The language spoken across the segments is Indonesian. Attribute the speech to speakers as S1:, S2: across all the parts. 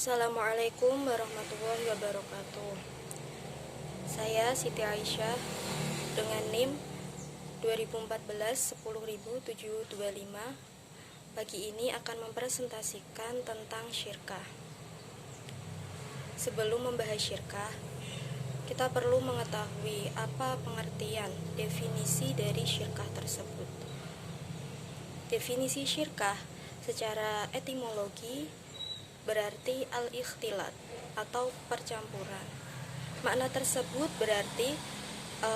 S1: Assalamualaikum warahmatullahi wabarakatuh. Saya Siti Aisyah dengan NIM 2014 10725. Pagi ini akan mempresentasikan tentang syirkah. Sebelum membahas syirkah, kita perlu mengetahui apa pengertian definisi dari syirkah tersebut. Definisi syirkah secara etimologi berarti al-ikhtilat atau percampuran. Makna tersebut berarti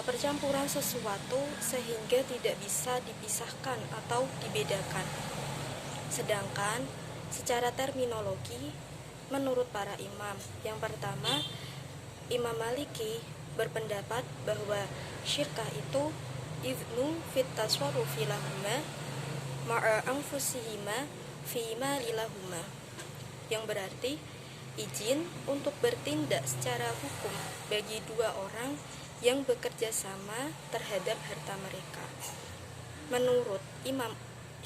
S1: percampuran sesuatu sehingga tidak bisa dipisahkan atau dibedakan. Sedangkan secara terminologi, menurut para imam, yang pertama, Imam Maliki berpendapat bahwa syirkah itu idnu fit taswarrufi lahuma ma'a anfusihima fima lilahuma, yang berarti izin untuk bertindak secara hukum bagi dua orang yang bekerja sama terhadap harta mereka. Menurut Imam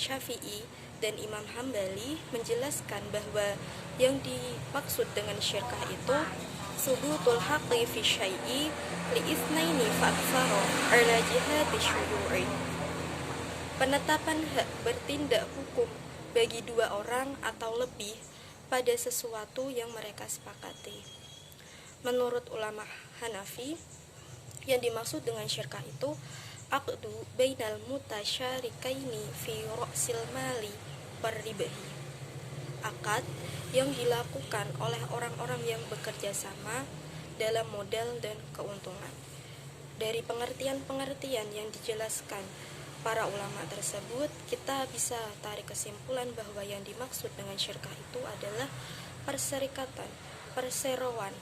S1: Syafi'i dan Imam Hambali menjelaskan bahwa yang dimaksud dengan syirkah itu subutul haqqi fi syai'i li itsnaini fa aktsara ala jihati syuru'i, penetapan hak bertindak hukum bagi dua orang atau lebih pada sesuatu yang mereka sepakati. Menurut ulama Hanafi, yang dimaksud dengan syirkah itu aqdu bainal mutasyarikaini fi ra'sil mali warribahi, akad yang dilakukan oleh orang-orang yang bekerja sama dalam modal dan keuntungan. Dari pengertian-pengertian yang dijelaskan para ulama tersebut, kita bisa tarik kesimpulan bahwa yang dimaksud dengan syirkah itu adalah perserikatan, perseroan,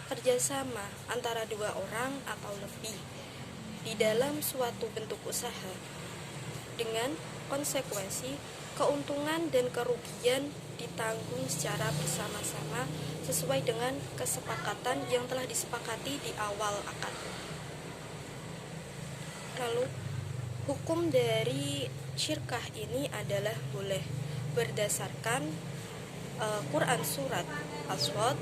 S1: kerjasama antara dua orang atau lebih di dalam suatu bentuk usaha dengan konsekuensi keuntungan dan kerugian ditanggung secara bersama-sama sesuai dengan kesepakatan yang telah disepakati di awal akad. Lalu hukum dari syirkah ini adalah boleh berdasarkan Quran surat As-Shad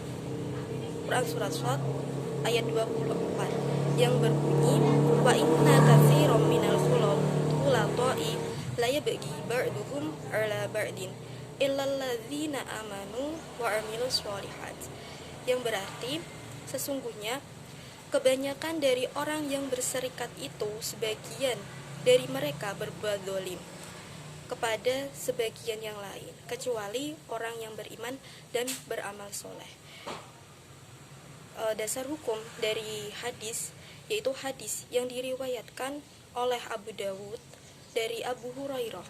S1: ayat 24 yang berbunyi wa inna katsiran minal khulata'i la yabghi ba'duhum 'ala ba'din illal ladzina amanu wa 'amilus shalihat, yang berarti sesungguhnya kebanyakan dari orang yang berserikat itu sebagian dari mereka berbuat zalim kepada sebagian yang lain, kecuali orang yang beriman dan beramal soleh. Dasar hukum dari hadis, yaitu hadis yang diriwayatkan oleh Abu Dawud dari Abu Hurairah.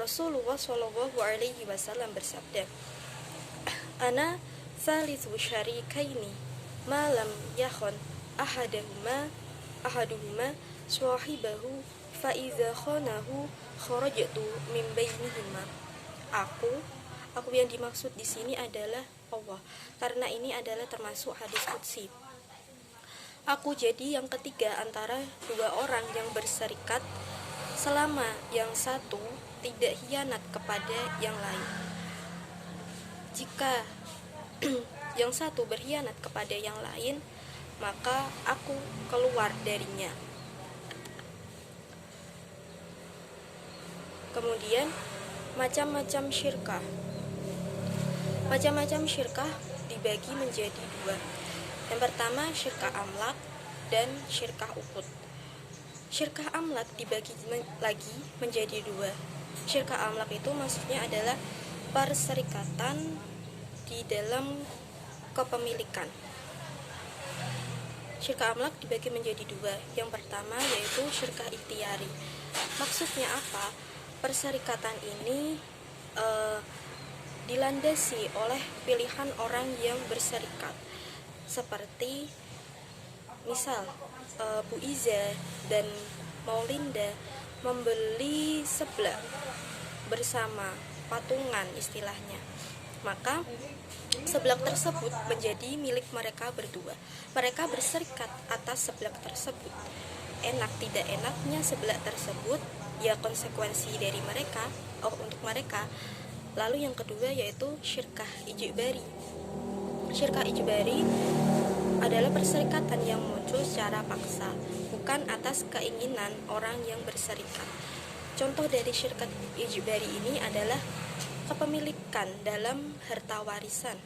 S1: Rasulullah Shallallahu Alaihi Wasallam bersabda, "Ana thalithu syarikaini malam yakhon ahaduhuma swahibahu fa iza khanahu kharajtu min bainihima." Aku yang dimaksud di sini adalah Allah, karena ini adalah termasuk hadis qudsi. Aku jadi yang ketiga antara dua orang yang berserikat selama yang satu tidak hianat kepada yang lain. Jika yang satu berkhianat kepada yang lain, maka aku keluar darinya. Kemudian macam-macam syirkah. Macam-macam syirkah dibagi menjadi dua. Yang pertama syirkah amlak dan syirkah ukut. Syirkah amlak dibagi lagi menjadi dua. Syirkah amlak itu maksudnya adalah perserikatan di dalam kepemilikan. Syirkah amlak dibagi menjadi dua. Yang pertama yaitu syirkah ikhtiyari. Maksudnya apa? Perserikatan ini dilandasi oleh pilihan orang yang berserikat, seperti misal Bu Iza dan Maulinda membeli seblak bersama, patungan istilahnya, maka seblak tersebut menjadi milik mereka berdua. Mereka berserikat atas seblak tersebut. Enak tidak enaknya seblak tersebut, ya konsekuensi dari mereka untuk mereka Lalu yang kedua yaitu syirkah ijbari. Syirkah ijbari adalah perserikatan yang muncul secara paksa, bukan atas keinginan orang yang berserikat. Contoh dari syirkah ijbari ini adalah kepemilikan dalam harta warisan.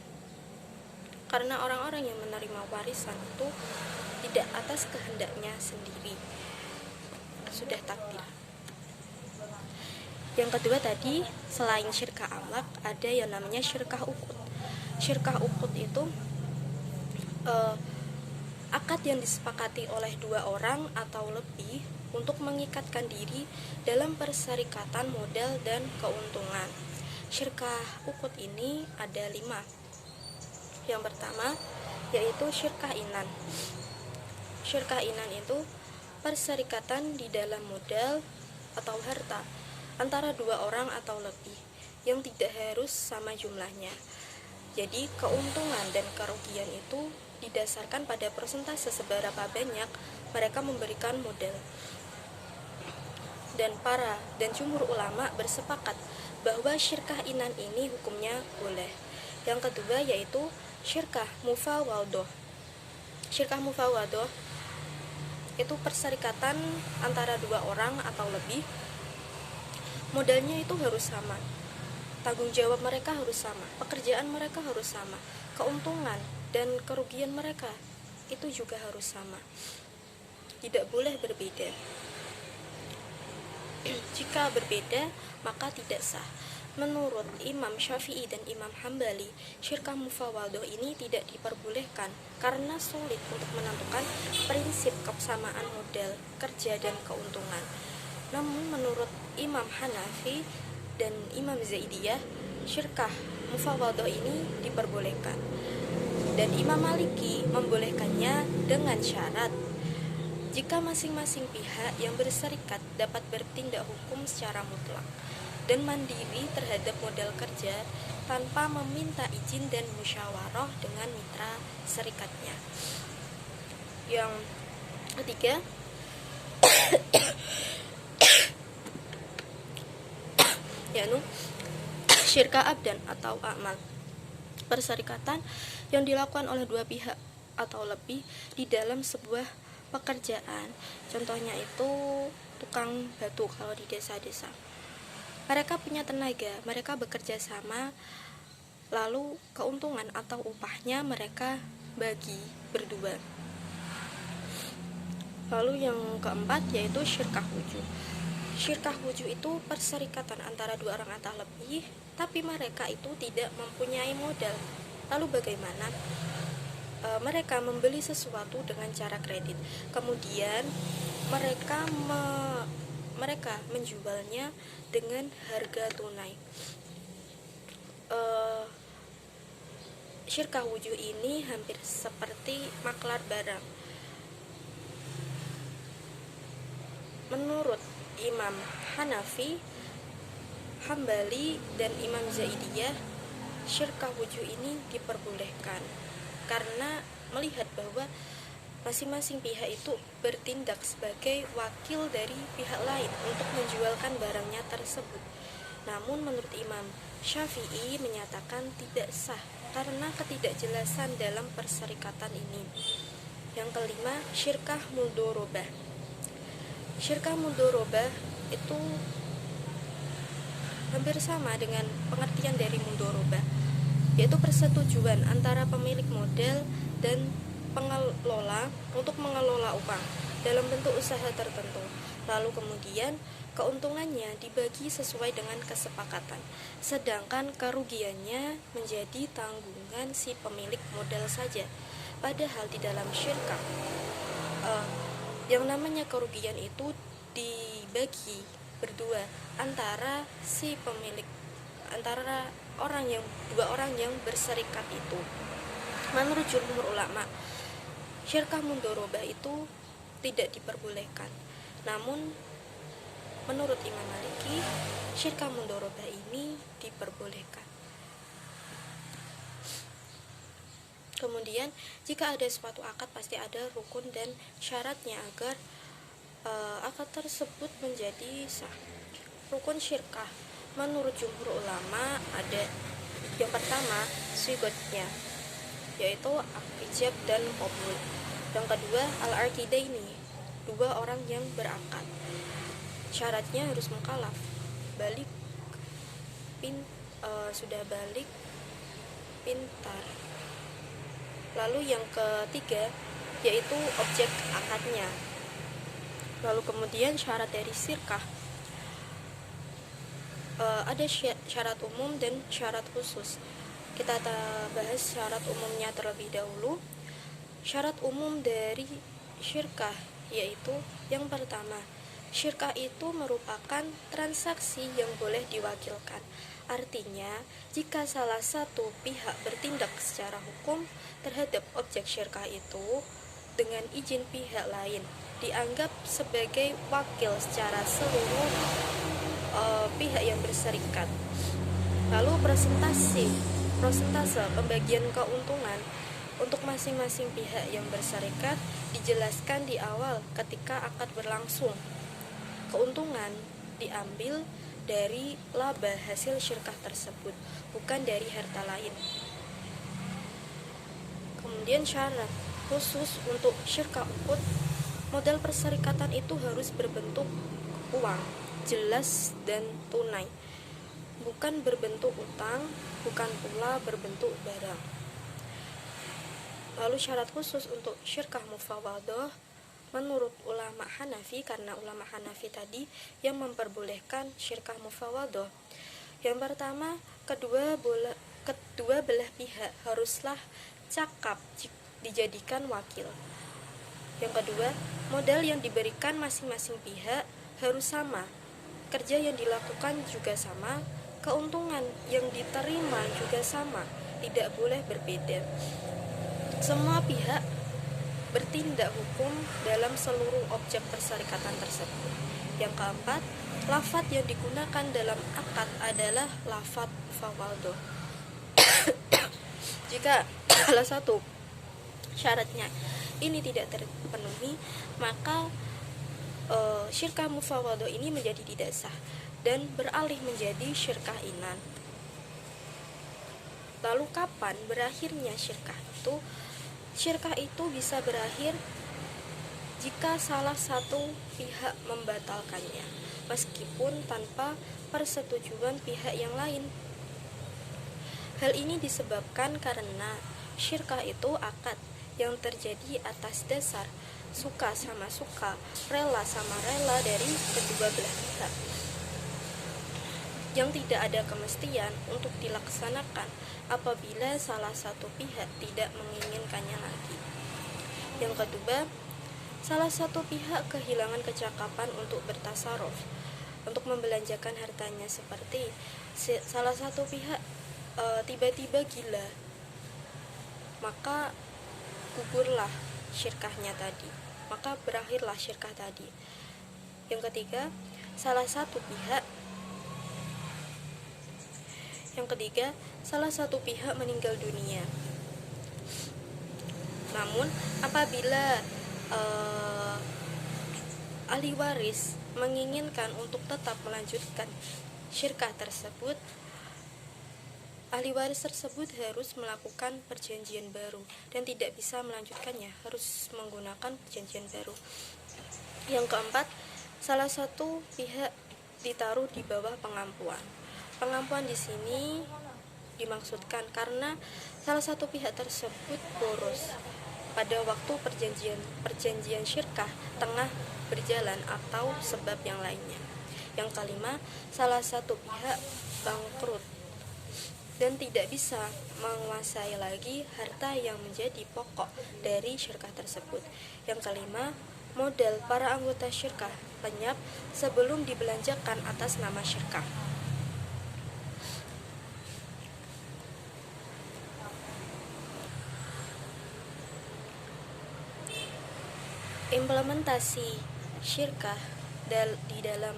S1: Karena orang-orang yang menerima warisan itu tidak atas kehendaknya sendiri, sudah takdir. Yang kedua tadi, selain syirkah amlak, ada yang namanya syirkah ukut. Syirkah ukut itu akad yang disepakati oleh dua orang atau lebih untuk mengikatkan diri dalam perserikatan modal dan keuntungan. Syirkah ukut ini ada 5. Yang pertama yaitu syirkah inan. Syirkah inan itu perserikatan di dalam modal atau harta antara dua orang atau lebih yang tidak harus sama jumlahnya. Jadi keuntungan dan kerugian itu didasarkan pada persentase seberapa banyak mereka memberikan modal. Dan jumhur ulama bersepakat bahwa syirkah inan ini hukumnya boleh. Yang kedua yaitu syirkah mufawadoh. Syirkah mufawadoh itu perserikatan antara dua orang atau lebih. Modalnya itu harus sama, tanggung jawab mereka harus sama, pekerjaan mereka harus sama, keuntungan dan kerugian mereka itu juga harus sama, tidak boleh berbeda. Jika berbeda maka tidak sah. Menurut Imam Syafi'i dan Imam Hambali, syirkah mufawadoh ini tidak diperbolehkan karena sulit untuk menentukan prinsip kesamaan modal, kerja, dan keuntungan. Namun menurut Imam Hanafi dan Imam Zaidiyah, syirkah mufawadoh ini diperbolehkan. Dan Imam Maliki membolehkannya dengan syarat jika masing-masing pihak yang berserikat dapat bertindak hukum secara mutlak dan mandiri terhadap modal kerja tanpa meminta izin dan musyawarah dengan mitra serikatnya. Yang ketiga yaitu syirkah abdan atau amal, perserikatan yang dilakukan oleh dua pihak atau lebih di dalam sebuah pekerjaan. Contohnya itu tukang batu kalau di desa-desa. Mereka punya tenaga, mereka bekerja sama, lalu keuntungan atau upahnya mereka bagi berdua. Lalu yang keempat yaitu syirkah wujud. Syirkah wujud itu perserikatan antara dua orang atau lebih, tapi mereka itu tidak mempunyai modal. Lalu bagaimana? Mereka membeli sesuatu dengan cara kredit, kemudian mereka menjualnya dengan harga tunai. Syirkah wujud ini hampir seperti maklar barang. Menurut Imam Hanafi, Hambali, dan Imam Zaidiyah, syirkah wujud ini diperbolehkan karena melihat bahwa masing-masing pihak itu bertindak sebagai wakil dari pihak lain untuk menjualkan barangnya tersebut. Namun menurut Imam Syafi'i menyatakan tidak sah karena ketidakjelasan dalam perserikatan ini. Yang kelima, syirkah mudorobah. Syirkah mudorobah itu hampir sama dengan pengertian dari mudorobah, yaitu persetujuan antara pemilik modal dan pengelola untuk mengelola uang dalam bentuk usaha tertentu. Lalu kemudian keuntungannya dibagi sesuai dengan kesepakatan, sedangkan kerugiannya menjadi tanggungan si pemilik modal saja. Padahal di dalam syirkah yang namanya kerugian itu dibagi berdua antara si pemilik, antara dua orang yang berserikat itu. Menurut jumhur ulama, syirkah mudorobah itu tidak diperbolehkan. Namun menurut Imam Maliki, syirkah mudorobah ini diperbolehkan. Kemudian jika ada suatu akad pasti ada rukun dan syaratnya agar akad tersebut menjadi sah. Rukun syirkah menurut jumhur ulama ada Yang pertama, sigotnya, yaitu ijab dan qabul. Yang kedua, al-aqidaini, dua orang yang berakad. Syaratnya harus mukallaf, balik, sudah balik, pintar. Lalu yang ketiga yaitu objek akadnya. Lalu kemudian syarat dari sirkah, ada syarat umum dan syarat khusus. Kita bahas syarat umumnya terlebih dahulu. Syarat umum dari syirkah yaitu yang pertama, syirkah itu merupakan transaksi yang boleh diwakilkan. Artinya, jika salah satu pihak bertindak secara hukum terhadap objek syirkah itu dengan izin pihak lain, dianggap sebagai wakil secara seluruh pihak yang berserikat. Lalu persentase pembagian keuntungan untuk masing-masing pihak yang berserikat dijelaskan di awal ketika akad berlangsung. Keuntungan diambil dari laba hasil syirkah tersebut, bukan dari harta lain. Kemudian syarat khusus untuk syirkah ukhuwah, modal perserikatan itu harus berbentuk uang, jelas dan tunai, bukan berbentuk utang, bukan pula berbentuk barang. Lalu syarat khusus untuk syirkah mufawwadah menurut ulama Hanafi, karena ulama Hanafi tadi yang memperbolehkan syirkah mufawwadah. Yang pertama, kedua belah pihak haruslah cakap dijadikan wakil. Yang kedua, modal yang diberikan masing-masing pihak harus sama, kerja yang dilakukan juga sama, keuntungan yang diterima juga sama, tidak boleh berbeda. Semua pihak bertindak hukum dalam seluruh objek perserikatan tersebut. Yang keempat, lafadz yang digunakan dalam akad adalah lafadz mufawwadah. Jika salah satu syaratnya ini tidak terpenuhi, maka syirkah mufawwadah ini menjadi tidak sah dan beralih menjadi syirkah inan. Lalu kapan berakhirnya syirkah itu? Syirkah itu bisa berakhir jika salah satu pihak membatalkannya, meskipun tanpa persetujuan pihak yang lain. Hal ini disebabkan karena syirkah itu akad yang terjadi atas dasar suka sama suka, rela sama rela dari kedua belah pihak, yang tidak ada kemestian untuk dilaksanakan apabila salah satu pihak tidak menginginkannya lagi. Yang kedua, salah satu pihak kehilangan kecakapan untuk bertasarruf, untuk membelanjakan hartanya, seperti salah satu pihak tiba-tiba gila, maka gugurlah syirkahnya tadi, maka berakhirlah syirkah tadi. Yang ketiga, salah satu pihak meninggal dunia. Namun apabila ahli waris menginginkan untuk tetap melanjutkan syirkah tersebut, ahli waris tersebut harus melakukan perjanjian baru dan tidak bisa melanjutkannya, harus menggunakan perjanjian baru. Yang keempat, salah satu pihak ditaruh di bawah pengampuan. Pengampuan di sini dimaksudkan karena salah satu pihak tersebut boros pada waktu perjanjian syirkah tengah berjalan atau sebab yang lainnya. Yang kelima, salah satu pihak bangkrut dan tidak bisa menguasai lagi harta yang menjadi pokok dari syirkah tersebut. Yang kelima, modal para anggota syirkah lenyap sebelum dibelanjakan atas nama syirkah. Implementasi syirkah di dalam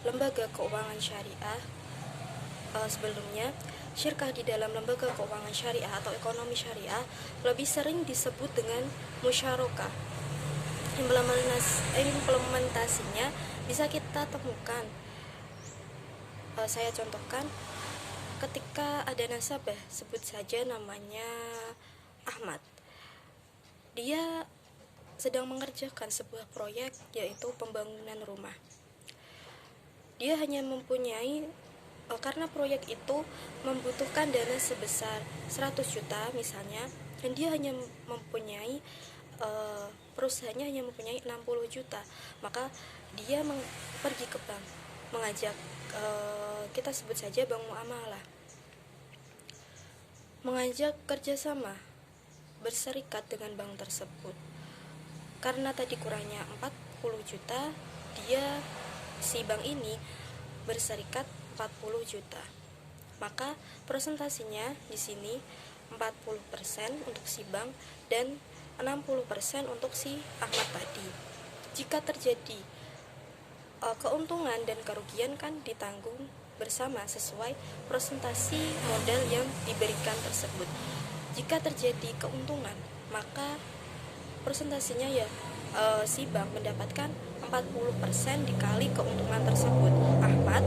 S1: lembaga keuangan syariah. Sebelumnya, syirkah di dalam lembaga keuangan syariah atau ekonomi syariah lebih sering disebut dengan musyarakah. Implementasinya bisa kita temukan, saya contohkan, ketika ada nasabah, sebut saja namanya Ahmad. Dia sedang mengerjakan sebuah proyek, yaitu pembangunan rumah. Dia hanya mempunyai karena proyek itu membutuhkan dana sebesar 100 juta misalnya, dan dia hanya mempunyai perusahaannya hanya mempunyai 60 juta, maka dia pergi ke bank, mengajak kita sebut saja bank muamalah, mengajak kerjasama, berserikat dengan bank tersebut. Karena tadi kurangnya 40 juta, si bank ini berserikat 40 juta. Maka presentasinya di sini 40% untuk si bank dan 60% untuk si Ahmad tadi. Jika terjadi keuntungan dan kerugian kan ditanggung bersama sesuai presentasi modal yang diberikan tersebut. Jika terjadi keuntungan, maka presentasinya si bank mendapatkan 40% dikali keuntungan tersebut. Ahmad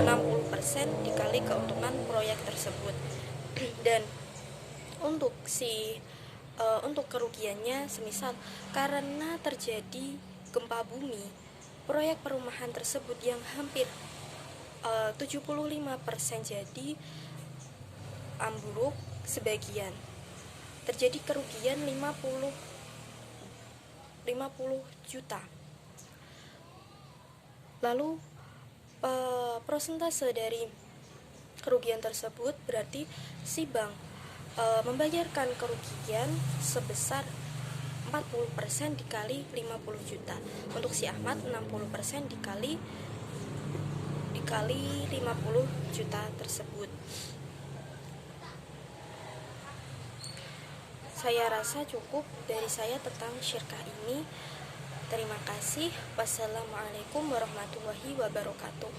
S1: 60% dikali keuntungan proyek tersebut. Dan untuk untuk kerugiannya, semisal karena terjadi gempa bumi, proyek perumahan tersebut yang hampir 75% jadi ambruk sebagian, terjadi kerugian 50 juta. Lalu persentase dari kerugian tersebut berarti si bank membayarkan kerugian sebesar 40% dikali 50 juta. Untuk si Ahmad 60% dikali 50 juta tersebut. Saya rasa cukup dari saya tentang syirkah ini. Terima kasih. Wassalamualaikum warahmatullahi wabarakatuh.